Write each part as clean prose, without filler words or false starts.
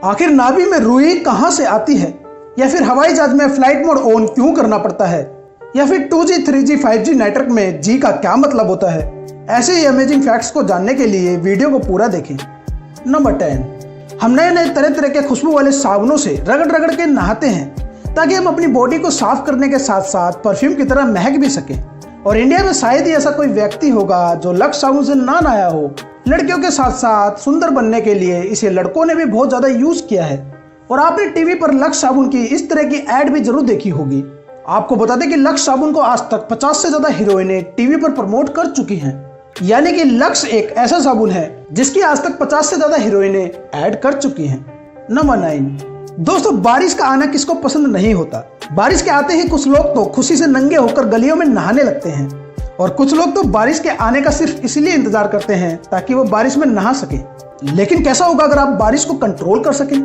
आखिर नाभि में रुई कहां से आती है, या फिर हवाई जहाज में फ्लाइट मोड ऑन क्यों करना पड़ता है, या फिर 2G 3G 5G नेटवर्क में जी का क्या मतलब होता है। ऐसे ही अमेजिंग फैक्ट्स को जानने के लिए वीडियो को पूरा देखें। नंबर 10, हम नए नए तरह तरह के खुशबू वाले साबुनों से रगड़ रगड़ के नहाते हैं ताकि हम अपनी बॉडी को साफ करने के साथ साथ परफ्यूम की तरह महक भी सकें। और इंडिया में शायद ही ऐसा कोई व्यक्ति होगा जो लक्स साबुन से ना नहाया हो। लड़कियों के साथ साथ सुंदर बनने के लिए इसे लड़कों ने भी बहुत ज्यादा यूज किया है। और आपने टीवी पर लक्स साबुन की इस तरह की एड भी जरूर देखी होगी। आपको बता दें कि लक्स साबुन को आज तक 50 से ज्यादा हीरोइनें टीवी पर प्रमोट कर चुकी हैं। यानी कि लक्स एक ऐसा साबुन है जिसकी आज तक 50 से ज्यादा हीरोइनें ऐड कर चुकी हैं। नंबर 9, दोस्तों बारिश का आना किसको पसंद नहीं होता। बारिश के आते ही कुछ लोग तो खुशी से नंगे होकर गलियों में नहाने लगते हैं, और कुछ लोग तो बारिश के आने का सिर्फ इसलिए इंतजार करते हैं ताकि वो बारिश में नहा सके। लेकिन कैसा होगा अगर आप बारिश को कंट्रोल कर सकें।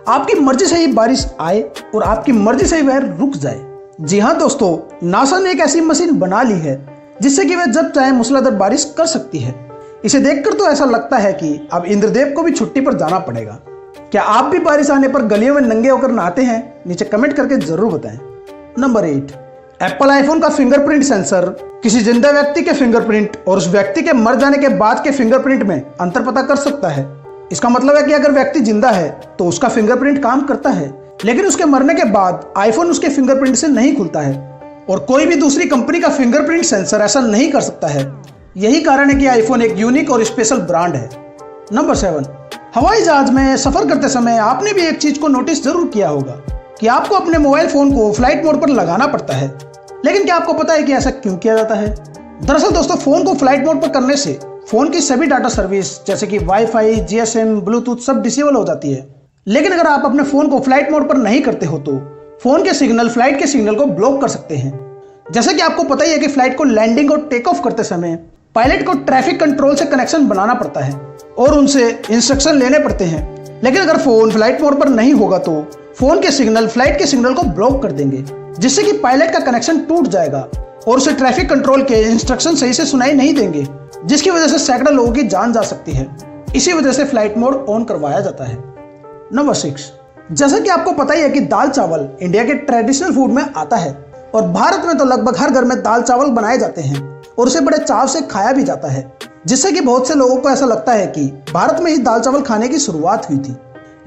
आपकी मर्जी से ही बारिश आए और आपकी मर्जी से ही वह रुक जाए। जी हाँ दोस्तों, नासा ने एक ऐसी मशीन बना ली है जिससे कि वह जब चाहे मूसलाधार बारिश कर सकती है। इसे देखकर तो ऐसा लगता है कि अब इंद्रदेव को भी छुट्टी पर जाना पड़ेगा। क्या आप भी बारिश आने पर गलियों में नंगे होकर नहाते हैं? नीचे कमेंट करके जरूर बताएं। नंबर 8, एप्पल आईफोन का फिंगरप्रिंट सेंसर किसी जिंदा व्यक्ति के फिंगरप्रिंट और उस व्यक्ति के मर जाने के बाद के फिंगरप्रिंट में अंतर पता कर सकता है। इसका मतलब है कि अगर व्यक्ति जिंदा है तो उसका फिंगरप्रिंट काम करता है, लेकिन उसके मरने के बाद आईफोन उसके फिंगरप्रिंट से नहीं खुलता है। और कोई भी दूसरी कंपनी का फिंगरप्रिंट सेंसर ऐसा नहीं कर सकता है। यही कारण है कि आईफोन एक यूनिक और स्पेशल ब्रांड है। नंबर 7, हवाई जहाज में सफर करते समय आपने भी एक चीज को नोटिस जरूर किया होगा कि आपको अपने मोबाइल फोन को फ्लाइट मोड पर लगाना पड़ता है। लेकिन क्या आपको पता है कि ऐसा क्यों किया जाता है? दरअसल दोस्तों, फोन को फ्लाइट मोड पर करने से फोन की सभी डाटा सर्विस जैसे कि वाईफाई, जीएसएम, ब्लूटूथ सब डिसेबल हो जाती है। लेकिन अगर आप अपने फोन को फ्लाइट मोड पर नहीं करते हो तो फोन के सिग्नल फ्लाइट के सिग्नल को ब्लॉक कर सकते हैं। जैसे कि आपको पता ही है कि फ्लाइट को लैंडिंग और टेक ऑफ करते समय पायलट को ट्रैफिक कंट्रोल से कनेक्शन बनाना पड़ता है और उनसे इंस्ट्रक्शन लेने पड़ते हैं। लेकिन अगर फोन फ्लाइट मोड पर नहीं होगा तो फोन के सिग्नल फ्लाइट के सिग्नल को ब्लॉक कर देंगे, जिससे कि पायलट का कनेक्शन टूट जाएगा और उसे ट्रैफिक कंट्रोल के इंस्ट्रक्शन सही से सुनाई नहीं देंगे, जिसकी वजह से सैकड़ों लोगों की जान जा सकती है। इसी वजह से फ्लाइट मोड ऑन करवाया जाता है। नंबर 6, जैसा कि आपको पता ही है कि दाल चावल इंडिया के ट्रेडिशनल फूड में आता है और भारत में तो लगभग हर घर में दाल चावल बनाए जाते हैं और उसे बड़े चाव से खाया भी जाता है, जिससे कि बहुत से लोगों को ऐसा लगता है कि भारत में ही दाल चावल खाने की शुरुआत हुई थी।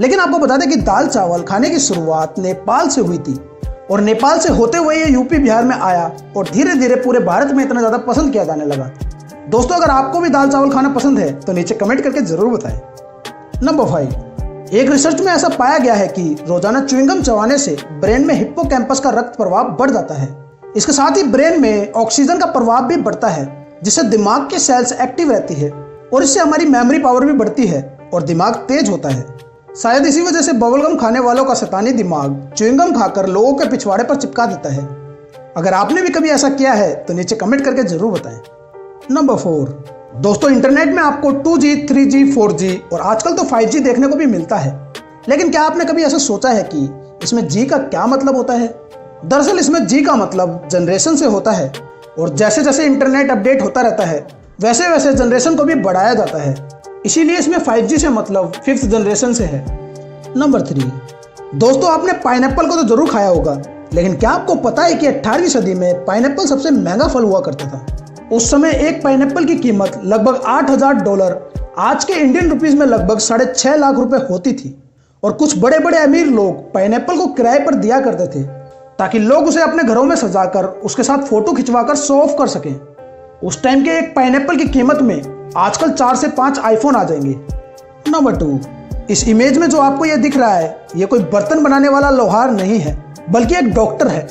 लेकिन आपको बता दें कि दाल चावल खाने की शुरुआत नेपाल से हुई थी और नेपाल से होते हुए ये यूपी बिहार में आया और धीरे धीरे पूरे भारत में इतना ज्यादा पसंद किया जाने लगा। दोस्तों, अगर आपको भी दाल चावल खाना पसंद है तो नीचे कमेंट करके जरूर बताएं। नंबर 5, एक रिसर्च में ऐसा पाया गया है कि रोजाना च्युइंगम चबाने से ब्रेन में हिप्पोकैम्पस का रक्त प्रवाह बढ़ जाता है। इसके साथ ही ब्रेन में ऑक्सीजन का प्रवाह भी बढ़ता है, जिससे दिमाग के सेल्स एक्टिव रहती है और इससे हमारी मेमोरी पावर भी बढ़ती है और दिमाग तेज होता है। शायद इसी वजह से बबलगम खाने वालों का शैतानी दिमाग च्युइंगम खाकर लोगों के पिछवाड़े पर चिपका देता है। अगर आपने भी कभी ऐसा किया है तो नीचे कमेंट करके जरूर बताएं। नंबर 4, दोस्तों इंटरनेट में आपको 2G 3G 4G और आजकल तो 5G देखने को भी मिलता है। लेकिन क्या आपने कभी ऐसा सोचा है कि इसमें G का क्या मतलब होता है? दरअसल इसमें G का मतलब जनरेशन से होता है और जैसे जैसे इंटरनेट अपडेट होता रहता है वैसे वैसे जनरेशन को भी बढ़ाया जाता है। इसीलिए इसमें 5G से मतलब 5th जनरेशन से है। नंबर 3, दोस्तों आपने पाइनएप्पल को तो जरूर खाया होगा, लेकिन क्या आपको पता है कि 18वीं सदी में पाइनएप्पल सबसे महंगा फल हुआ करता था। उस समय एक पाइनएप्पल की कीमत लगभग $8,000, आज के इंडियन रुपीज में लगभग 6.5 लाख रुपए होती थी। और कुछ बड़े बड़े अमीर लोग पाइनएप्पल को किराए पर दिया करते थे ताकि लोग उसे अपने घरों में सजाकर उसके साथ फोटो खिंचवाकर शो ऑफ कर सकें। उस टाइम के एक पाइनएप्पल की कीमत में आजकल 4 से 5 आईफोन आ जाएंगे। नंबर 2, इस इमेज में जो आपको यह दिख रहा है ये कोई बर्तन बनाने वाला लोहार नहीं है, बल्कि एक डॉक्टर है।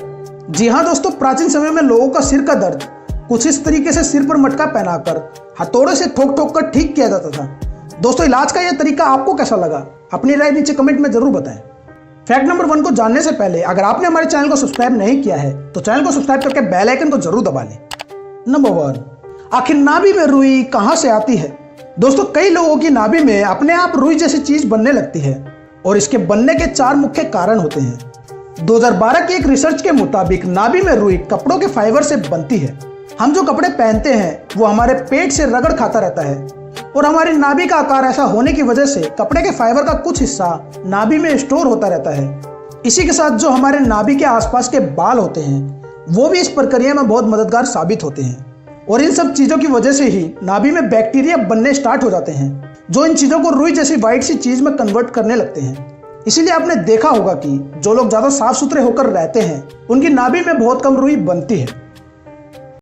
जी हाँ दोस्तों, प्राचीन समय में लोगों का सिर का दर्द कुछ इस तरीके से सिर पर मटका पहनाकर हथौड़े से ठोक ठोक कर ठीक किया जाता था। दोस्तों, इलाज का यह तरीका आपको कैसा लगा? अपनी राय नीचे कमेंट में जरूर बताएं। फैक्ट नंबर 1 को जानने से पहले अगर आपने हमारे चैनल को सब्सक्राइब नहीं किया है तो चैनल को सब्सक्राइब करके बेल आइकन को जरूर दबा लें। नंबर 1, आखिर नाभि में रुई कहां से आती है? दोस्तों, कई लोगों की नाभि में अपने आप रुई जैसी चीज बनने लगती है और इसके बनने के 4 मुख्य कारण होते हैं। 2012 की एक रिसर्च के मुताबिक नाभि में रुई कपड़ों के फाइबर से बनती है। हम जो कपड़े पहनते हैं वो हमारे पेट से रगड़ खाता रहता है और हमारी नाभि का आकार ऐसा होने की वजह से कपड़े के फाइबर का कुछ हिस्सा नाभि में स्टोर होता रहता है। इसी के साथ जो हमारे नाभि के आसपास के बाल होते हैं वो भी इस प्रक्रिया में बहुत मददगार साबित होते हैं। और इन सब चीज़ों की वजह से ही नाभि में बैक्टीरिया बनने स्टार्ट हो जाते हैं जो इन चीज़ों को रुई जैसी वाइट सी चीज़ में कन्वर्ट करने लगते हैं। इसीलिए आपने देखा होगा कि जो लोग ज़्यादा साफ सुथरे होकर रहते हैं उनकी नाभि में बहुत कम रुई बनती है।